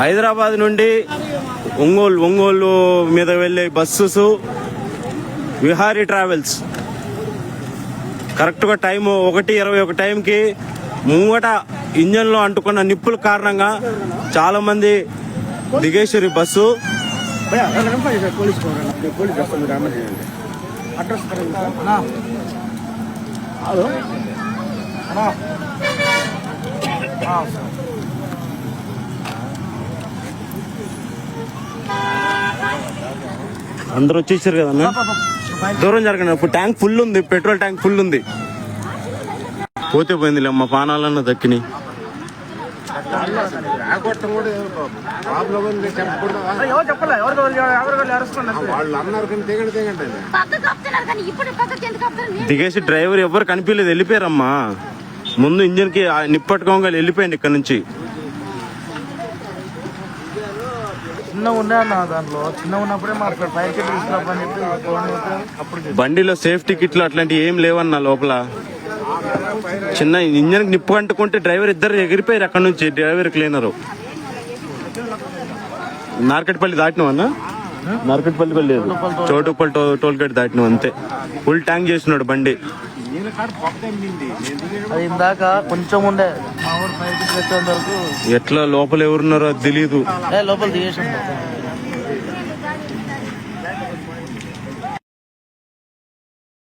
హైదరాబాద్ నుండి ఒంగోలు మీద వెళ్ళే బస్సెస్ విహారీ ట్రావెల్స్ కరెక్ట్గా టైము 1:21 టైంకి ముంగట ఇంజన్లో అంటుకున్న నిప్పుల కారణంగా చాలా మంది దిగేశ్వరి బస్సు. అందరూ వచ్చేసారు కదన్నా, దూరం జరగండి. ఇప్పుడు ట్యాంక్ ఫుల్ ఉంది, పెట్రోల్ ట్యాంక్ ఫుల్ ఉంది. పోతే పోయిందిలే మా పానాలన్న దక్కిని. దిగేసి డ్రైవర్ ఎవరు కనిపించలేదు, వెళ్ళిపోయారమ్మా. ముందు ఇంజిన్ కి నిప్పట్టుకోగా వెళ్ళిపోయింది ఇక్కడ నుంచి. బండిలో సేఫ్టీ కిట్లు అట్లాంటివి ఏం లేవన్నా లోపల. చిన్న ఇంజన్ నిప్పు అంటుకుంటే డ్రైవర్ ఇద్దరు ఎగిరిపోయారు అక్కడ నుంచి, డ్రైవర్ క్లీనరు. నార్కట్పల్లి దాటినావన్నా? నార్కట్పల్లి లేదు, చోటుపల్లి టోల్ గేట్ దాటినావు అంతే. ఫుల్ ట్యాంక్ చేసినాడు బండి. ఇందాక కొంచెం ఉండే ఎట్లా లోపల ఎవరున్నారో తెలీదు. లోపల దిగేసి